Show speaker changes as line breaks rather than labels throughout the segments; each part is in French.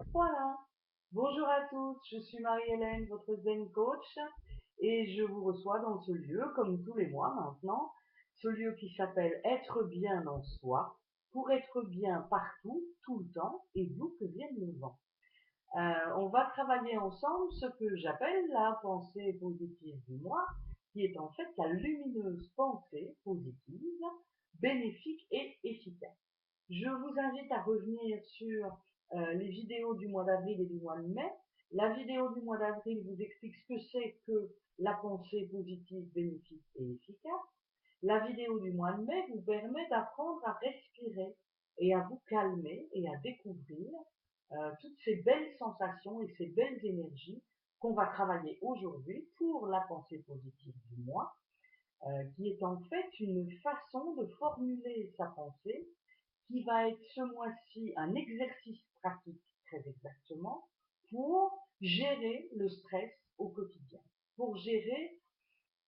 Voilà. Bonjour à tous, je suis Marie-Hélène, votre Zen Coach, et je vous reçois dans ce lieu, comme tous les mois maintenant, ce lieu qui s'appelle Être bien en soi, pour être bien partout, tout le temps, et d'où que vienne le vent. On va travailler ensemble ce que j'appelle la pensée positive du mois, qui est en fait la lumineuse pensée positive, bénéfique et efficace. Je vous invite à revenir sur les vidéos du mois d'avril et du mois de mai. La vidéo du mois d'avril vous explique ce que c'est que la pensée positive, bénéfique et efficace. La vidéo du mois de mai vous permet d'apprendre à respirer et à vous calmer et à découvrir toutes ces belles sensations et ces belles énergies qu'on va travailler aujourd'hui pour la pensée positive du mois, qui est en fait une façon de formuler sa pensée qui va être ce mois-ci un exercice pratique très exactement pour gérer le stress au quotidien, pour gérer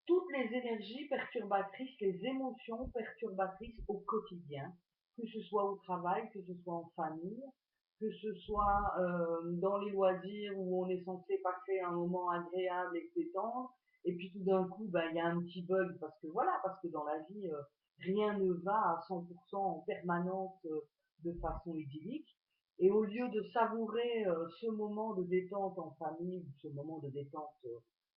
toutes les énergies perturbatrices, les émotions perturbatrices au quotidien, que ce soit au travail, que ce soit en famille, que ce soit dans les loisirs où on est censé passer un moment agréable et détendre, et puis tout d'un coup, ben, il y a un petit bug parce que voilà, parce que dans la vie, rien ne va à 100% en permanence de façon idyllique. Et au lieu de savourer ce moment de détente en famille, ou ce moment de détente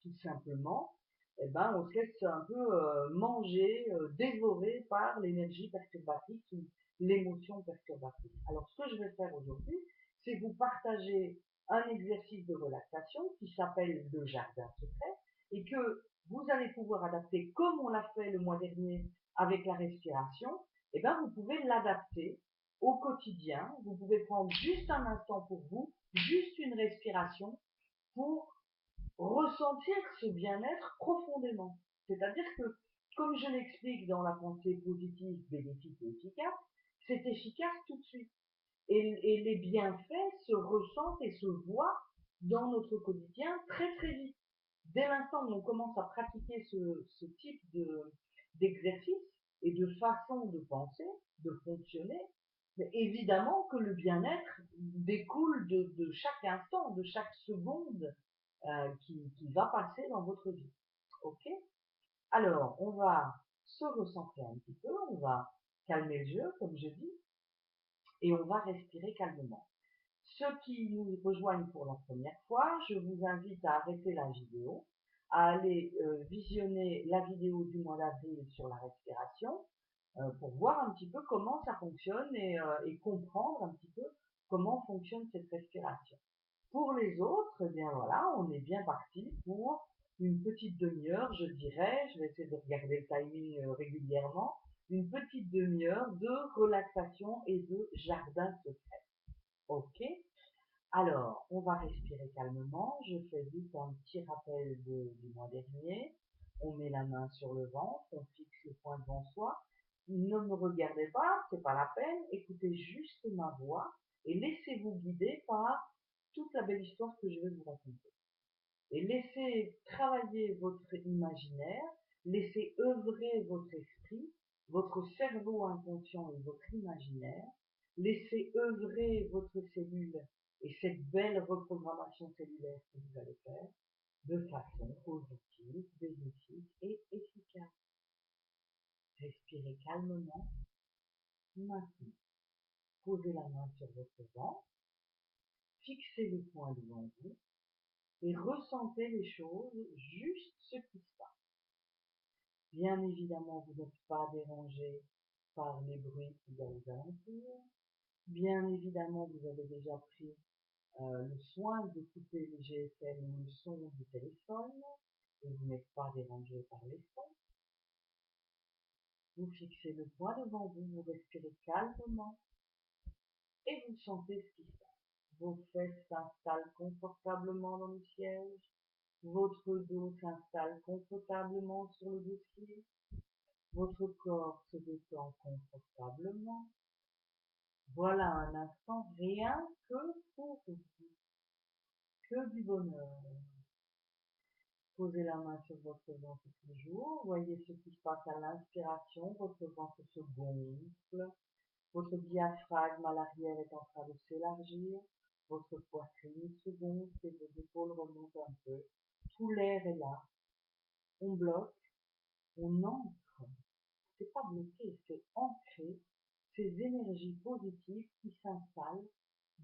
tout simplement, eh ben, on se laisse un peu manger, dévorer par l'énergie perturbatrice ou l'émotion perturbatrice. Alors, ce que je vais faire aujourd'hui, c'est vous partager un exercice de relaxation qui s'appelle le jardin secret et que vous allez pouvoir adapter comme on l'a fait le mois dernier avec la respiration. Eh ben, vous pouvez l'adapter au quotidien. Vous pouvez prendre juste un instant pour vous, juste une respiration pour ressentir ce bien-être profondément. C'est-à-dire que, comme je l'explique dans la pensée positive, bénéfique et efficace, c'est efficace tout de suite. Et les bienfaits se ressentent et se voient dans notre quotidien très très vite. Dès l'instant où on commence à pratiquer ce type d'exercice et de façon de penser, de fonctionner, mais évidemment que le bien-être découle de chaque instant, de chaque seconde qui va passer dans votre vie. Ok? Alors, on va se recentrer un petit peu, on va calmer le jeu, comme je dis, et on va respirer calmement. Ceux qui nous rejoignent pour la première fois, je vous invite à arrêter la vidéo, à aller visionner la vidéo du mois d'avril sur la respiration, pour voir un petit peu comment ça fonctionne et comprendre un petit peu comment fonctionne cette respiration. Pour les autres, eh bien voilà, on est bien parti pour une petite demi-heure, je dirais, je vais essayer de regarder le timing régulièrement, une petite demi-heure de relaxation et de jardin secret. Ok? Alors, on va respirer calmement. Je fais juste un petit rappel du mois dernier. On met la main sur le ventre, on fixe le poing devant soi. Ne me regardez pas, c'est pas la peine. Écoutez juste ma voix et laissez-vous guider par toute la belle histoire que je vais vous raconter. Et laissez travailler votre imaginaire, laissez œuvrer votre esprit, votre cerveau inconscient et votre imaginaire, laissez œuvrer votre cellule et cette belle reprogrammation cellulaire que vous allez faire de façon positive, bénéfique et efficace. Respirez calmement. Maintenant, posez la main sur votre ventre, fixez le poing devant vous et ressentez les choses, juste ce qui se passe. Bien évidemment, vous n'êtes pas dérangé par les bruits qu'il y a aux alentours. Bien évidemment, vous avez déjà pris le soin de couper le GSM ou le son du téléphone et vous n'êtes pas dérangé par les sons. Vous fixez le poing devant vous, vous respirez calmement et vous sentez ce qui se passe. Vos fesses s'installent confortablement dans le siège. Votre dos s'installe confortablement sur le dossier. Votre corps se détend confortablement. Voilà un instant rien que pour vous, que du bonheur. Posez la main sur votre ventre toujours. Voyez ce qui se passe à l'inspiration. Votre ventre se gonfle. Votre diaphragme à l'arrière est en train de s'élargir. Votre poitrine se gonfle et vos épaules remontent un peu. Tout l'air est là. On bloque, on entre. C'est pas bloqué, c'est ancrer ces énergies positives qui s'installent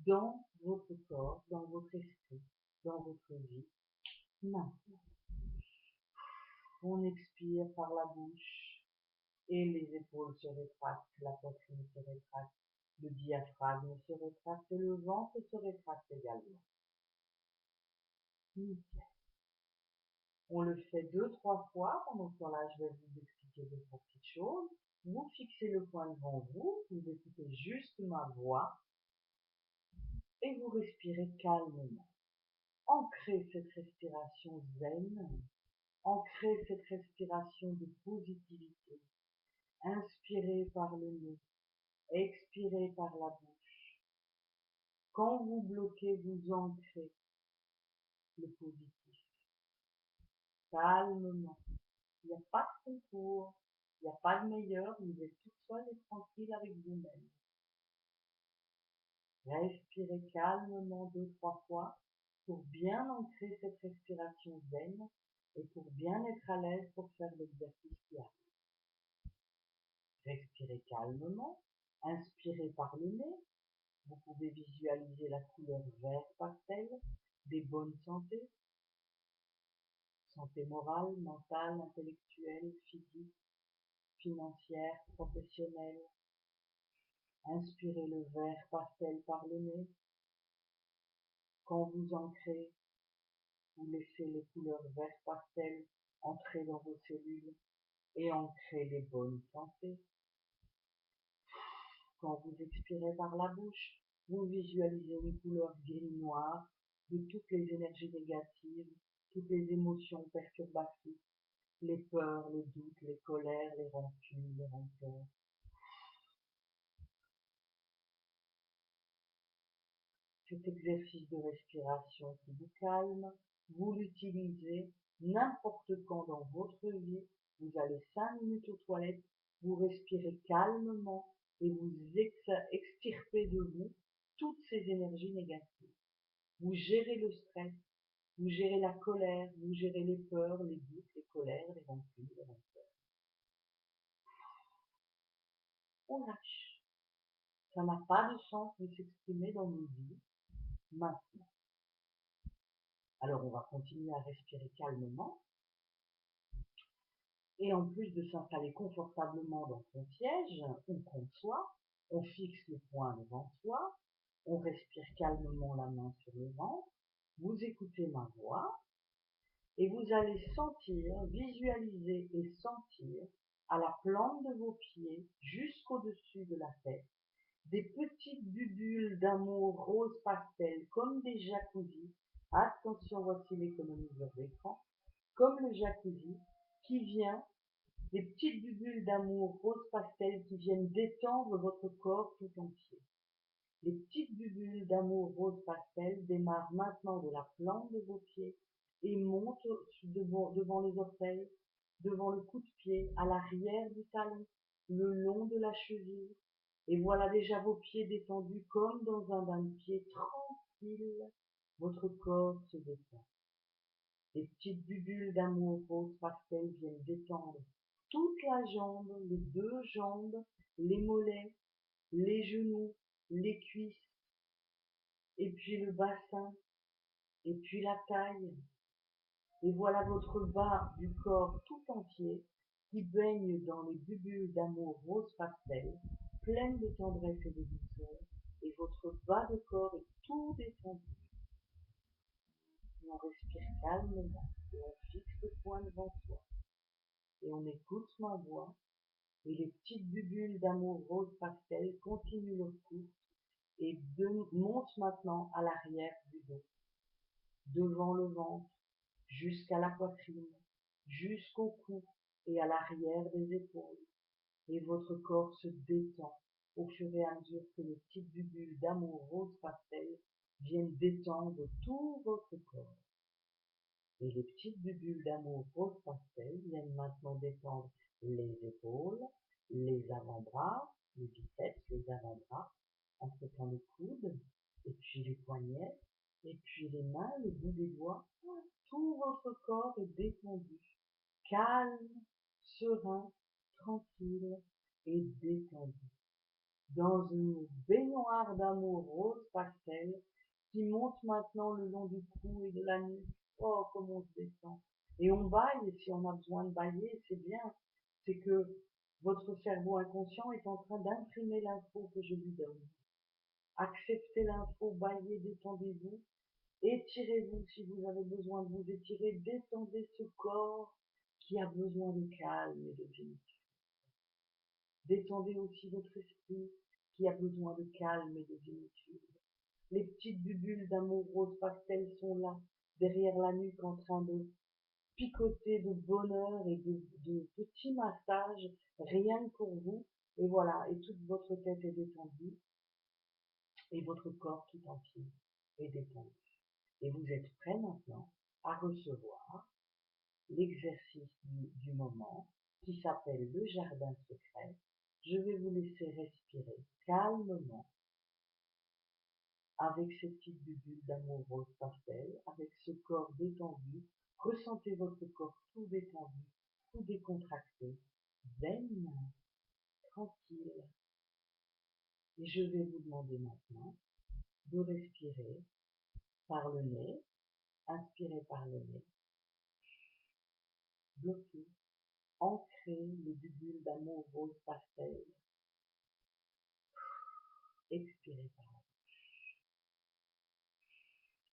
dans votre corps, dans votre esprit, dans votre vie. Maintenant, on expire par la bouche et les épaules se rétractent, la poitrine se rétracte, le diaphragme se rétracte et le ventre se rétracte également. Nickel. On le fait 2-3 fois. Pendant ce temps-là, je vais vous expliquer 2-3 petites choses. Vous fixez le point devant vous, vous écoutez juste ma voix et vous respirez calmement. Ancrez cette respiration zen, ancrez cette respiration de positivité. Inspirez par le nez, expirez par la bouche. Quand vous bloquez, vous ancrez le positif. Calmement. Il n'y a pas de concours, il n'y a pas de meilleur, vous êtes tout seul et tranquille avec vous-même. Respirez calmement 2-3 fois pour bien ancrer cette respiration zen et pour bien être à l'aise pour faire l'exercice qui arrive. Respirez calmement, inspirez par le nez. Vous pouvez visualiser la couleur vert pastel, des bonnes santé, santé morale, mentale, intellectuelle, physique, financière, professionnelle. Inspirez le vert pastel par le nez. Quand vous ancrez, vous laissez les couleurs vert pastel entrer dans vos cellules et ancrer les bonnes pensées. Quand vous expirez par la bouche, vous visualisez une couleur gris-noir de toutes les énergies négatives, toutes les émotions perturbatrices, les peurs, les doutes, les colères, les rancunes, les rancœurs. Cet exercice de respiration qui vous calme, vous l'utilisez n'importe quand dans votre vie. Vous allez 5 minutes aux toilettes, vous respirez calmement et vous extirpez de vous toutes ces énergies négatives. Vous gérez le stress, vous gérez la colère, vous gérez les peurs, les doutes, les colères, les rancunes, les rancœurs. On lâche. Ça n'a pas de sens de s'exprimer dans nos vies maintenant. Alors on va continuer à respirer calmement. Et en plus de s'installer confortablement dans son siège, ou qu'on soit, on fixe le poing devant soi, on respire calmement la main sur le ventre, vous écoutez ma voix, et vous allez sentir, visualiser et sentir à la plante de vos pieds, jusqu'au-dessus de la tête, des petites bulles d'amour rose pastel, comme des jacuzzis. Attention, voici l'économiseur d'écran, comme le jacuzzi, qui vient, des petites bulles d'amour rose pastel qui viennent détendre votre corps tout entier. Les petites bulles d'amour rose pastel démarrent maintenant de la plante de vos pieds et montent devant les orteils, devant le cou de pied, à l'arrière du talon, le long de la cheville. Et voilà déjà vos pieds détendus comme dans un bain de pieds tranquille. Votre corps se détend. Les petites bulles d'amour rose pastel viennent détendre toute la jambe, les 2 jambes, les mollets, les genoux, les cuisses, et puis le bassin, et puis la taille. Et voilà votre bas du corps tout entier qui baigne dans les bulles d'amour rose pastel, pleine de tendresse et de douceur, et votre bas de corps est tout détendu. Et on respire calmement, et on fixe le poing devant soi, et on écoute ma voix, et les petites bulles d'amour rose pastel continuent leur course et montent maintenant à l'arrière du dos, devant le ventre, jusqu'à la poitrine, jusqu'au cou et à l'arrière des épaules. Et votre corps se détend au fur et à mesure que les petites bulles d'amour rose pastel viennent détendre tout votre corps. Et les petites bulles d'amour rose pastel viennent maintenant détendre les épaules, les avant-bras, les biceps, les avant-bras, en traitant les coudes, et puis les poignets, et puis les mains, le bout des doigts. Tout votre corps est détendu, calme, serein, tranquille et détendu, dans une baignoire d'amour rose pastel qui monte maintenant le long du cou et de la nuque. Oh, comme on se détend. Et on baille, et si on a besoin de bailler, c'est bien. C'est que votre cerveau inconscient est en train d'imprimer l'info que je lui donne. Acceptez l'info, baillez, détendez-vous. Étirez-vous si vous avez besoin de vous étirer. Détendez ce corps qui a besoin de calme et de zénitude. Détendez aussi votre esprit qui a besoin de calme et de zénitude. Les petites bulles d'amour rose pastel sont là, derrière la nuque, en train de picoter de bonheur et de petits massages, rien que pour vous. Et voilà, et toute votre tête est détendue, et votre corps tout entier est détendu. Et vous êtes prêt maintenant à recevoir l'exercice du moment qui s'appelle le jardin secret. Je vais vous laisser respirer calmement avec ces petites bulles d'amour rose pastel, avec ce corps détendu. Ressentez votre corps tout détendu, tout décontracté, zen, tranquille. Et je vais vous demander maintenant de respirer par le nez, inspirez par le nez, bloquez, ancrez les bulles d'amour rose pastel, expirez par la bouche,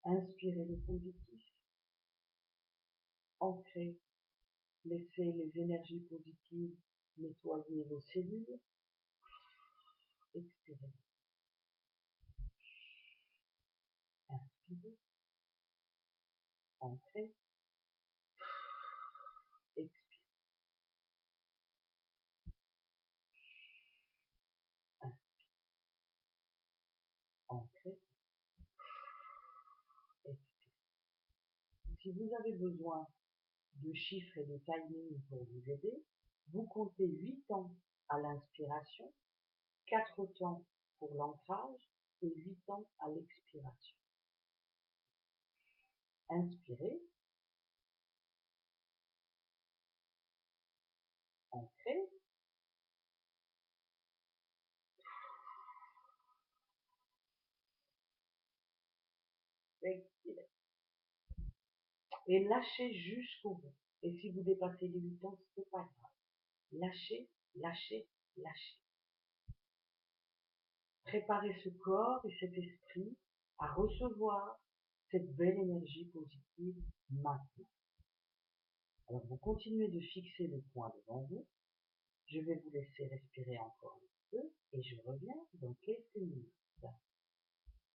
inspirez le positif, ancrez, laissez les énergies positives nettoyer vos cellules, expirez, inspirez, ancrez, expirez, ancrez, expirez. Si vous avez besoin de chiffres et de timing pour vous aider, vous comptez 8 temps à l'inspiration, 4 temps pour l'ancrage et 8 temps à l'expiration. Inspirez, ancrez, expirez. Et lâchez jusqu'au bout. Et si vous dépassez les 8 temps, c'est pas grave. Lâchez, lâchez, lâchez. Préparez ce corps et cet esprit à recevoir cette belle énergie positive maintenant. Alors vous continuez de fixer le point devant vous. Je vais vous laisser respirer encore un peu et je reviens dans quelques minutes.